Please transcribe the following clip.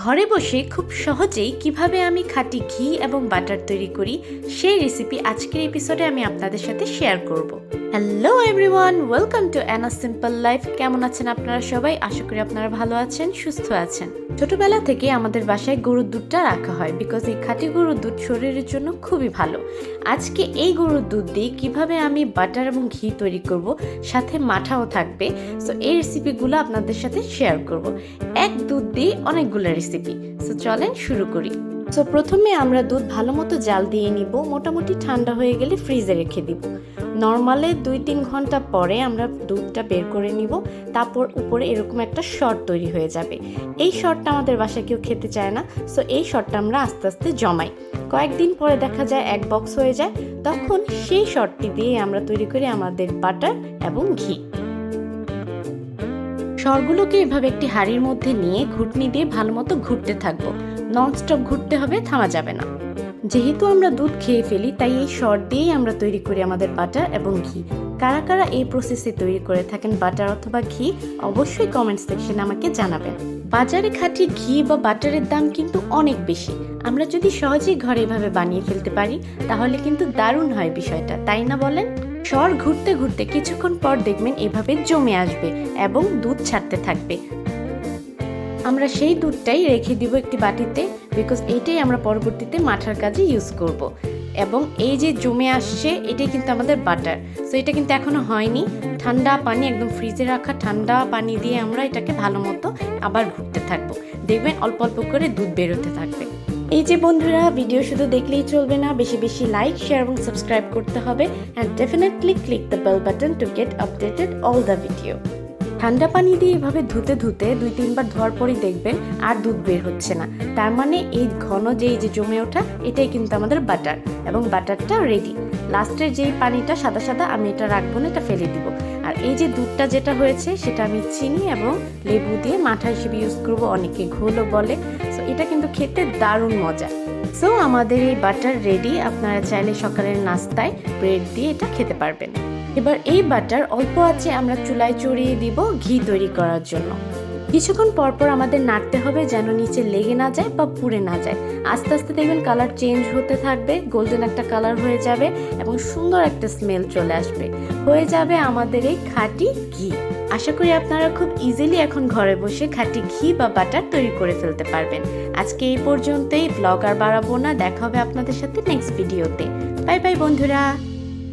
ঘরে বসে খুব সহজেই কিভাবে আমি খাঁটি ঘি এবং বাটার তৈরি করি সেই রেসিপি আজকের এপিসোডে আমি আপনাদের সাথে শেয়ার করব। Hello everyone, welcome to Anna simple life. কেমন আছেন আপনারা সবাই? আশা করি আপনারা ভালো আছেন, সুস্থ আছেন। ছোটবেলা থেকে আমাদের বাসায় গরুর দুধটা রাখা হয় বিকজ এই খাঁটি গরুর দুধ শরীরের জন্য খুবই ভালো। আজকে এই গরুর দুধ দিয়ে কিভাবে আমি বাটার এবং ঘি তৈরি করব, সাথে মাঠাও থাকবে। সো এই রেসিপিগুলো আপনাদের সাথে শেয়ার করব। এক দুধ দিয়ে অনেকগুলো রেসিপি। সো চলেন শুরু করি। সো প্রথমে আমরা দুধ ভালো মতো জাল দিয়ে নিব। মোটামুটি ঠান্ডা হয়ে গেলে ফ্রিজে রেখে দিব। নর্মালে 2-3 ঘন্টা পরে আমরা দুধটা বের করে নিব। তারপর উপরে এরকম একটা শর্ট তৈরি হয়ে যাবে। এই শর্টটা আমাদের বাসায় কেউ খেতে চায় না, সো এই শর্টটা আমরা আস্তে আস্তে জমাই। কয়েকদিন পরে দেখা যায় এক বক্স হয়ে যায়। তখন সেই শর্টটি দিয়ে আমরা তৈরি করি আমাদের বাটার এবং ঘি। সরগুলোকে এভাবে একটি হাঁড়ির মধ্যে নিয়ে ঘুটনি দিয়ে ভালো মতো ঘুরতে থাকবো। ননস্টপ ঘুরতে হবে, থামা যাবে না। যেহেতু আমরা দুধ খেয়ে ফেলি, তাই এই সর দিয়েই আমরা তৈরি করি আমাদের বাটার এবং ঘি। কারা কারা এই প্রসেসে তৈরি করে থাকেন বাটার অথবা ঘি, অবশ্যই কমেন্ট সেকশনে আমাকে জানাবেন। বাজারে খাঁটি ঘি বা বাটারের দাম কিন্তু অনেক বেশি। আমরা যদি সহজেই ঘরে এভাবে বানিয়ে ফেলতে পারি তাহলে কিন্তু দারুণ হয় বিষয়টা, তাই না বলেন? সর ঘুরতে ঘুরতে কিছুক্ষণ পর দেখবেন এভাবে জমে আসবে এবং দুধ ছাড়তে থাকবে। আমরা সেই দুধটাই রেখে দিব একটি বাটিতে, বিকজ এইটাই আমরা পরবর্তীতে মাঠার কাজে ইউজ করব। এবং এই যে জমে আসছে এটাই কিন্তু আমাদের বাটার। সো এটা কিন্তু এখনো হয়নি। ঠান্ডা পানি, একদম ফ্রিজে রাখা ঠান্ডা পানি দিয়ে আমরা এটাকে ভালো মতো আবার ঘুরতে থাকবো। দেখবেন অল্প অল্প করে দুধ বেরোতে থাকবে। এই যে বন্ধুরা, ভিডিও শুধু দেখলেই চলবে না, বেশি বেশি লাইক, শেয়ার এবং সাবস্ক্রাইব করতে হবে। And definitely click the bell button to get updated all the video. ঠান্ডা পানি দিয়ে এভাবে ধুতে ধুতে 2-3 বার ধোয়ার পরই দেখবেন আর দুধ বের হচ্ছে না। তার মানে এই ঘন এই যে জমে ওঠা, এটাই কিন্তু আমাদের বাটার এবং বাটারটা রেডি। লাস্টের যেই পানিটা সাদা সাদা, আমি এটা রাখবো না, এটা ফেলে দিব। আর এই যে দুধটা যেটা হয়েছে সেটা আমি চিনি এবং লেবু দিয়ে মাঠা হিসেবে ইউজ করবো, অনেকে ঘোলও বলে। সো এটা কিন্তু খেতে দারুণ মজা। সো আমাদের এই বাটার রেডি। আপনারা চাইলে সকালের নাস্তায় ব্রেড দিয়ে এটা খেতে পারবেন। এবার এই বাটার অল্প আছে আমরা চুলায় চড়িয়ে দিব ঘি তৈরি করার জন্য। কিছুক্ষণ পরপর আমাদের নাড়তে হবে যেন নিচে লেগে না যায় বা পুড়ে না যায়। আস্তে আস্তে দেখবেন কালার চেঞ্জ হতে থাকবে, গোল্ডেন একটা কালার হয়ে যাবে এবং সুন্দর একটা স্মেল চলে আসবে। হয়ে যাবে আমাদের এই খাঁটি ঘি। আশা করি আপনারা খুব ইজিলি এখন ঘরে বসে খাঁটি ঘি বা বাটার তৈরি করে ফেলতে পারবেন। আজকে এই পর্যন্তই। ব্লগ আর বাড়াবো না, দেখা হবে আপনাদের সাথে নেক্সট ভিডিওতে। বাই বাই বন্ধুরা।